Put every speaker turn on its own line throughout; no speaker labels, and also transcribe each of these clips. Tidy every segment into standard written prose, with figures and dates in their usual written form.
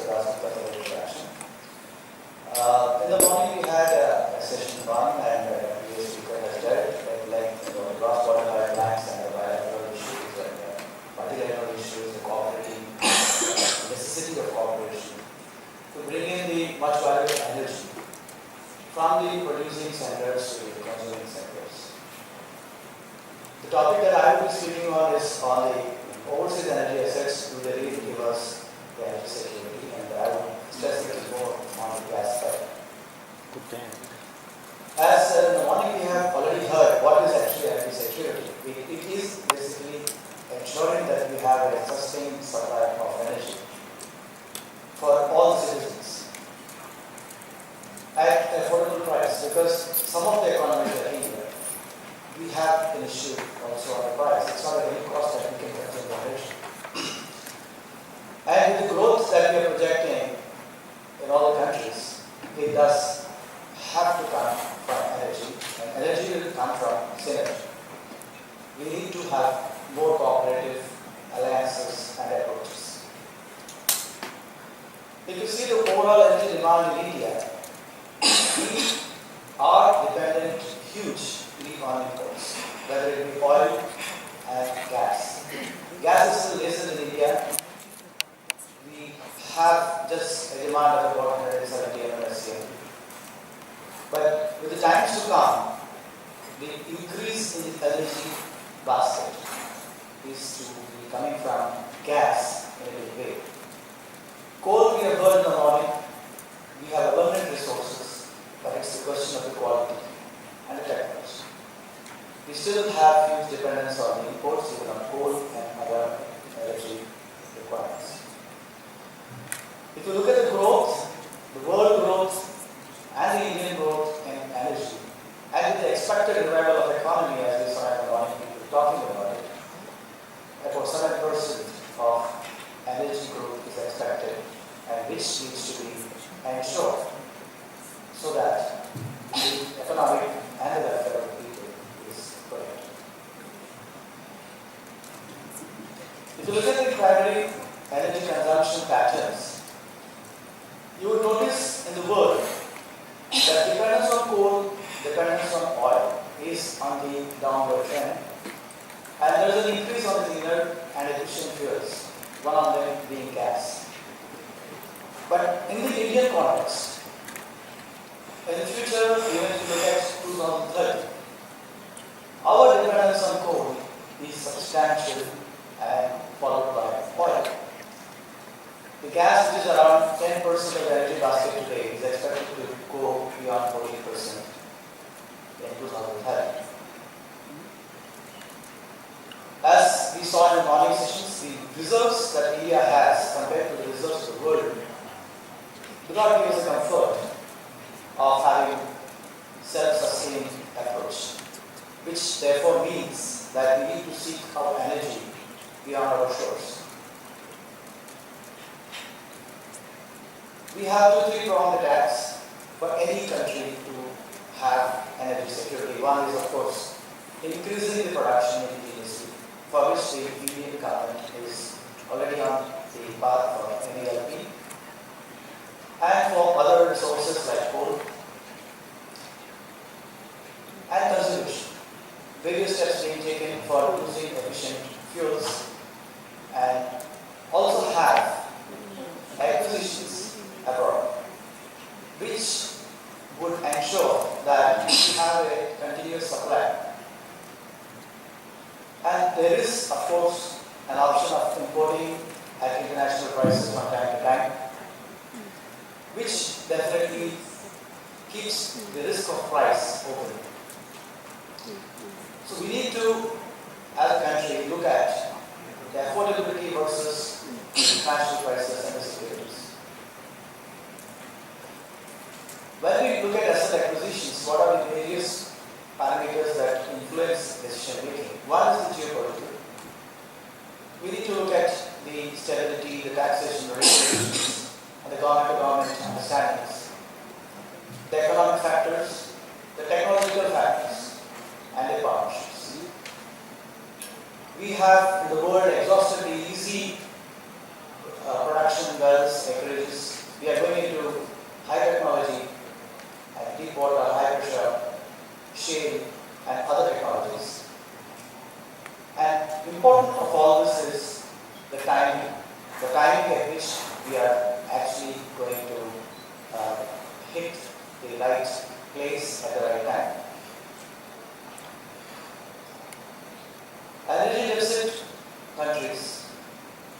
interaction. In the morning we had a session one and the speaker has dealt like cross-border guidelines and the bilateral issues and multilateral issues, the cooperating, necessity of cooperation to bring in the much valuable energy from the producing centers to the consuming centers. The topic that I will be speaking on is on the overseas energy assets. Do they really give us the energy security? And I will stress a little more on the gas side. As in the morning we have already heard what is actually energy security. It is basically ensuring that we have a sustained supply of energy for all citizens at affordable price, because some of the economies are here. We have an issue also on the price. It's not at any cost that we can consume the energy. And with the growth that we are projecting in all the countries, it does have to come from energy, and energy will come from synergy. We need to have more cooperative alliances and approaches. If you see the overall energy demand in India, we are dependent hugely on imports, whether it be oil and gas. Gas is still nascent in India. We have just a demand of about 170 MMSCM. But with the times to come, the increase in the energy basket is to be coming from gas in a big way. Coal we have heard in the morning. We have abundant resources, but it's the question of the quality and the technology. We still have huge dependence on the imports, even on coal and other energy requirements. If you look at the growth, the world growth, and the Indian growth in energy, and with the expected revival of economy, as we saw in the morning, people talking about it, about 7% of energy growth is expected, and which needs to be ensured so that the economic and the welfare of the people is protected. If you look at the primary energy consumption patterns, you would notice in the world that dependence on coal, dependence on oil is on the downward trend, and there is an increase on the cleaner and efficient fuels, one of them being gas. But in the Indian context, in the future, even if you look at 2030, our dependence on coal is substantial and followed by oil. The gas, which is around 10% of the energy basket today, is expected to go beyond 40% in 2030. As we saw in the morning sessions, the reserves that India has compared to the reserves of the world do not give us the comfort of having self-sustained approach, which therefore means that we need to seek our energy beyond our shores. We have 2 3-pronged attacks for any country to have energy security. One is, of course, increasing the production indigenously, for which the Indian government is already on the path of NELP, and for other resources like coal and conservation. Various steps being taken for using efficient fuels, and also have acquisitions abroad, which would ensure that we have a continuous supply. And there is, of course, an option of importing at international prices from time to time, which definitely keeps the risk of price open. So we need to, as a country, look at the affordability versus the international prices and the securities. When we look at asset acquisitions, what are the various parameters that influence decision making? One is the geopolitical. We need to look at the stability, the taxation, the regulations, and the government-to-government understandings, the economic factors, the technological factors, and the partnerships. We have in the world exhaustively easy production wells, acreages, timing at which we are actually going to hit the right place at the right time. Energy deficit countries,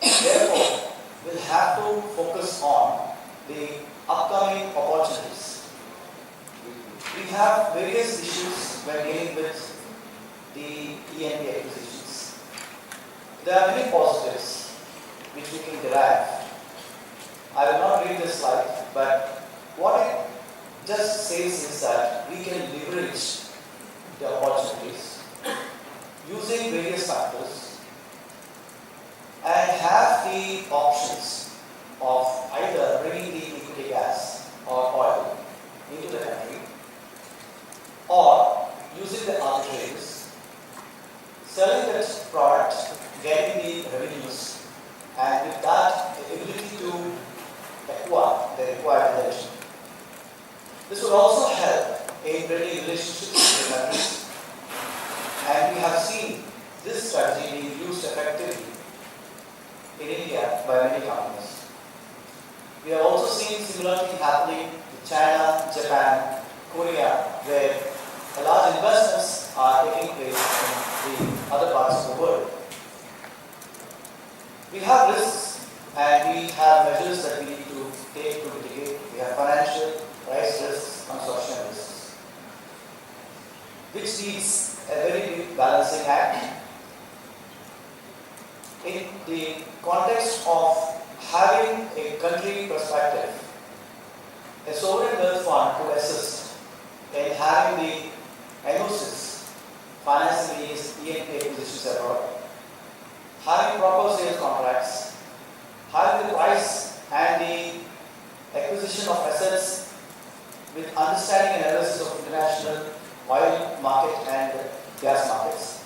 therefore, will have to focus on the upcoming opportunities. We have various issues when dealing with the E&P acquisitions. There are many positives which we can derive. I will not read this slide, but what it just says is that we can leverage the opportunities using various factors and have the options of either bringing the equity gas or oil into the country, or using the arbitrages, selling that product, getting the revenues, and with that the ability to acquire the required energy. This would also help in building relationships with the countries, and we have seen this strategy being used effectively in India by many companies. We have also seen similar thing happening in China, Japan, Korea, where large investments are taking place in the other parts of the world. We have risks and we have measures that we need to take to mitigate. We have financial, price risks, consortium risks, which needs a very big balancing act. In the context of having a country perspective, a sovereign wealth fund could assist in having the NOCs, financing these E&P acquisitions abroad, having proper sales contracts, having the price and the acquisition of assets with understanding and analysis of international oil market and gas markets,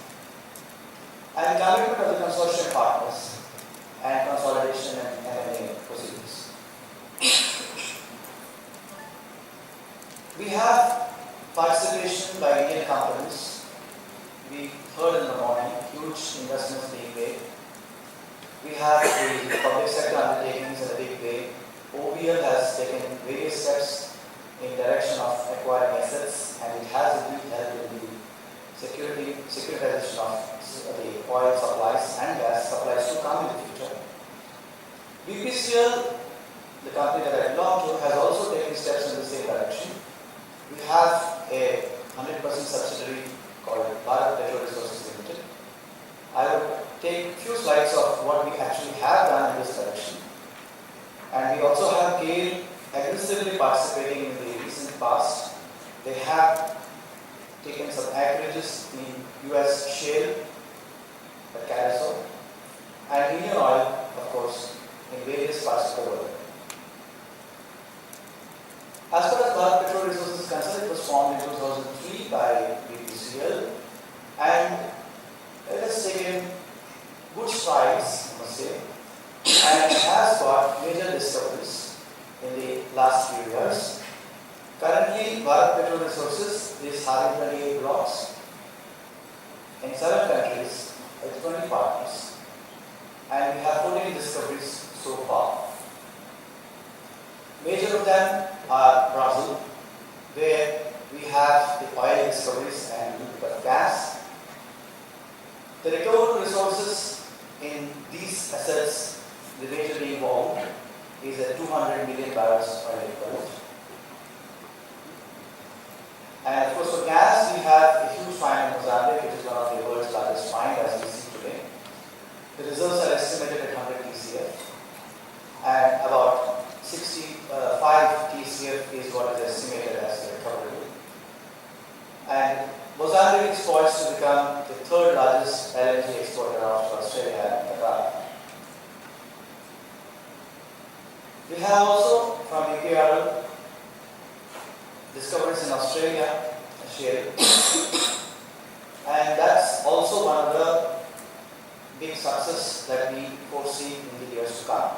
and commitment of the consortium partners and consolidation and M&A procedures. We have participation by Indian companies. We heard in the morning huge investments being made. We have the public sector undertakings in a big way. OVL has taken various steps in direction of acquiring assets, and it has indeed helped in the securitization of the oil supplies and gas supplies to come in the future. BPCL, the company that I belong to, has also taken steps in the same direction. We have a 100% subsidiary called Bharat Petroleum Limited. I will take a few slides of what we actually have done in this direction. And we also have GAIL aggressively participating in the recent past. They have taken some acreages in US shale at Carousel and Indian oil, of course, in various parts of the world. As far as Bharat Petroleum Resources is concerned, it was formed in 2003 by BPCL, and it has taken good strides, I must say, and has got major discoveries in the last few years. Currently, Bharat Petroleum Resources is having 28 blocks in 7 countries with 20 partners, and we have 14 discoveries so far. Major of them are Brazil, where we have the oil discoveries and a little bit of gas. The recoverable resources in these assets, the major being involved, is at 200 million barrels oil equivalent. And of course, for gas, we have a huge find in Mozambique, which is one of the world's largest find, as we see today. The reserves are estimated at 100 TCF, and about 65 TCF is what is estimated as recoverable. And Mozambique is poised to become the 3rd largest LNG exporter after Australia and Qatar. We have also from EPRL discoveries in Australia shale, and that's also one of the big success that we foresee in the years to come.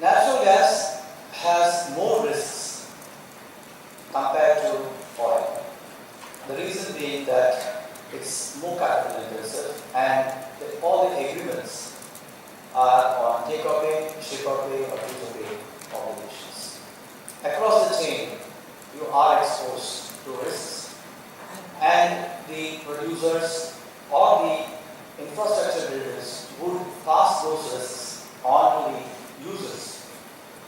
Natural gas has more risks compared to oil. The reason being that it's more capital intensive and all the agreements are on take-or-pay, ship-or-pay, or use-or-pay obligations. Across the chain, you are exposed to risks, and the producers or the infrastructure builders would pass those risks on to the users.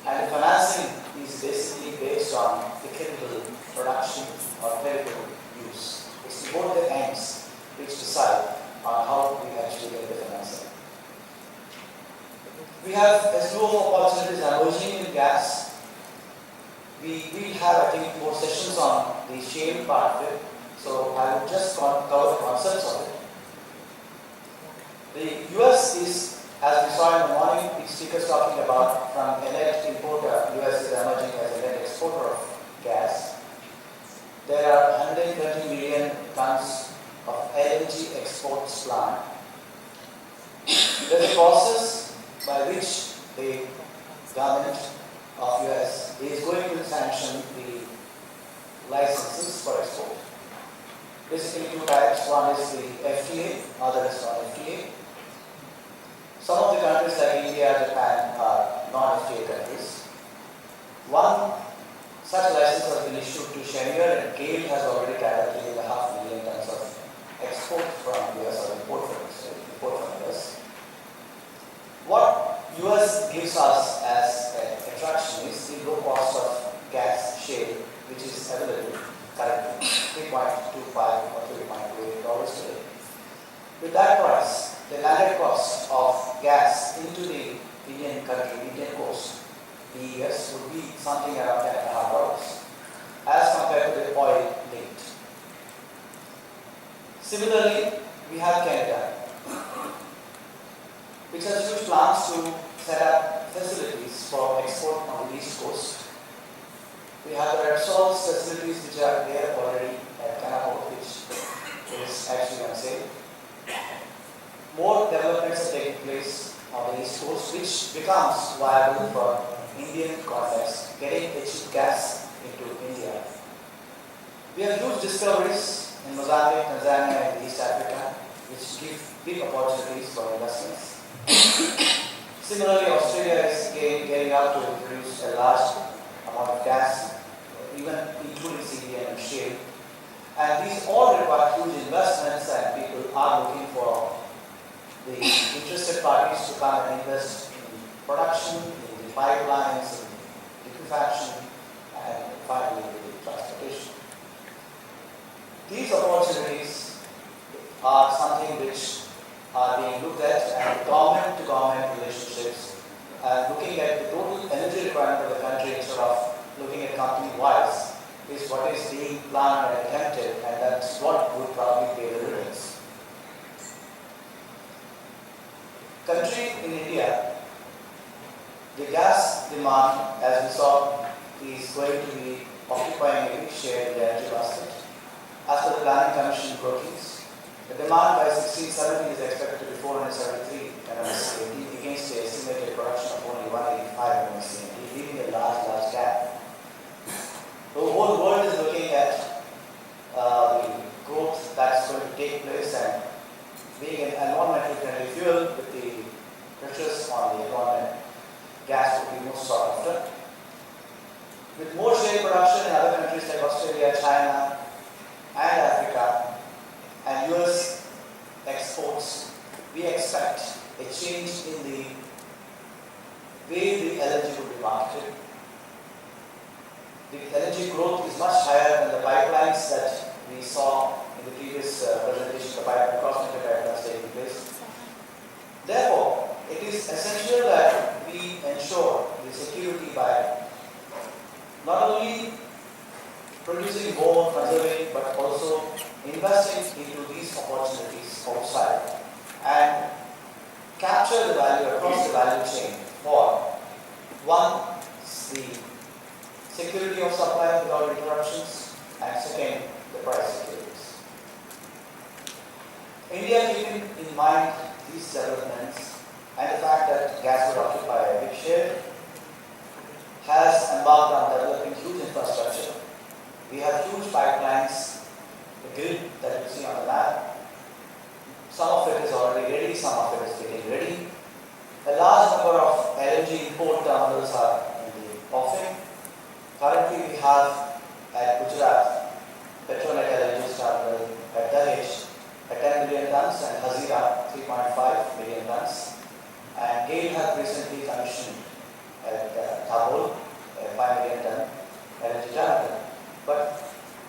And the financing is basically based on equitable production or clerical use. It's both the ends which decide on how we actually get the financing. We have a slew of opportunities emerging in gas. We will have, I think, more sessions on the shale part of it, so I will just cover the concepts of it. The US is, as we saw in the morning, the speakers talking about from a net importer, US is emerging as a net exporter of gas. There are 120 million tons of LNG exports planned. There is a process by which the government of US is going to sanction the licenses for export. Basically two types, one is the FTA, other is non-FTA. Some of the countries like India, Japan are non-FTA countries. One such license has been issued to Cheniere, and GAIL has already carried 3.5 million tons of export from US or import from US. What US gives us as an attraction is the low cost of gas shale, which is available currently $3.25 or $3.28 today. With that price, the landed cost of gas into the Indian coast, DES, would be something around $10.5 as compared to the oil linked. Similarly, we have Canada, which has huge plans to set up facilities for export on the east coast. We have the Repsol's facilities which are there already at Canada, which is actually on sale. More developments are taking place on the east coast, which becomes viable for Indian context, getting cheap gas into India. We have huge discoveries in Mozambique, Tanzania, and East Africa, which give big opportunities for investments. Similarly, Australia is gearing up to produce a large amount of gas, even including CDM and shale. And these all require huge investments, and people are looking for the interested parties to come and invest in production, in the pipelines, in liquefaction, and finally in the transportation. These opportunities are something which are being looked at, and government-to-government relationships, looking at the total energy requirement of the country instead of looking at company-wise, is what is being planned and attempted, and that's what would probably pay the dividends. Country in India, the gas demand, as we saw, is going to be occupying a big share in the energy basket. As per the Planning Commission workings, the demand by 1670 is expected to be 473 MMSCMD against the estimated production of only 185 MMSCMD, leaving a large gap. The whole world is looking at the growth that's going to take place, and being an environmentally friendly fuel with the pressures on the environment, gas will be most sought after. With more shale production in other countries like Australia, China, and Africa, and US exports, we expect a change in the way the LNG will be marketed. The LNG growth is much higher than the pipelines that we saw in the previous presentation, the cross-country pipelines taking place. Therefore, it is essential that we ensure the security by not only producing more, conserving, but also investing into these opportunities outside and capture the value across the value chain for one, the security of supply without interruptions, and second, the price securities. India, keeping in mind these developments and the fact that gas will occupy a big share, has embarked on developing huge infrastructure. We have huge pipelines, the grid that you see on the map, Some of it is already ready, some of it is getting ready. A large number of LNG import terminals are in the offing. Currently we have at Gujarat, Petroleum LNG terminal at Dahej at 10 million tons and Hazira 3.5 million tons. And GAIL has recently commissioned at Kabul a 5 million ton LNG terminal. But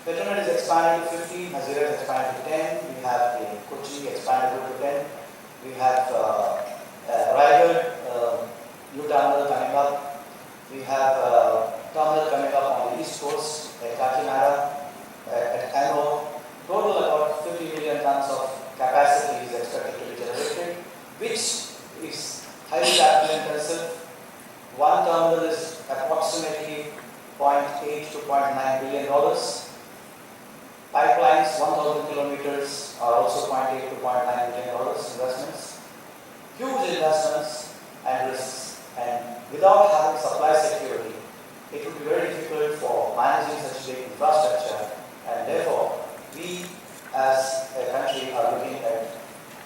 Petroleum is expanding to 15, Hazira is expanding to 10, we have the Kochi expanded to 10, we have Raigad new terminal coming up, we have terminal coming up on the east coast at Kakinada, at Kano. Total about 50 million tons of capacity is expected to be generated, which is highly capital intensive. One terminal is approximately $0.8 to $0.9 billion. Pipelines, 1,000 kilometers, are also $0.8 to $0.9 billion investments. Huge investments and risks. And without having supply security, it would be very difficult for managing such big infrastructure. And therefore, we as a country are looking at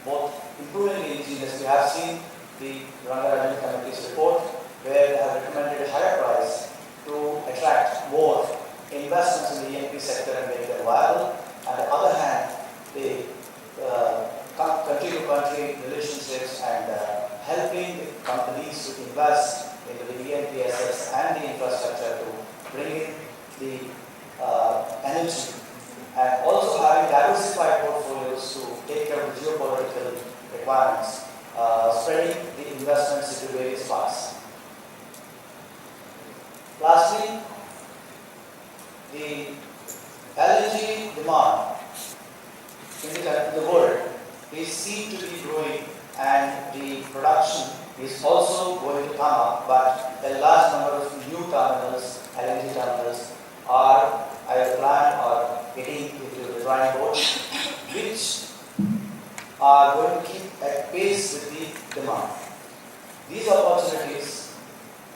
both improving the indigenous. We have seen the Rangarajan Committee's report where they have recommended a higher price to attract more investments in the E&P sector and make them viable. On the other hand, the country-to-country relationships and helping the companies to invest into the E&P assets and the infrastructure to bring in the energy, and also having diversified portfolios to take care of the geopolitical requirements, spreading the investments into various parts. Lastly, the LNG demand in the world is seen to be growing, and the production is also going to come up, but a large number of new terminals, LNG terminals, are either planned or getting into the drawing board, which are going to keep at pace with the demand. These opportunities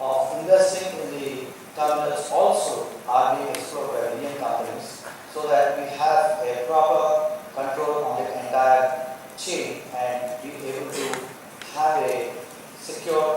of investing in the terminals also are being explored by Indian companies, so that we have a proper control on the entire chain and be able to have a secure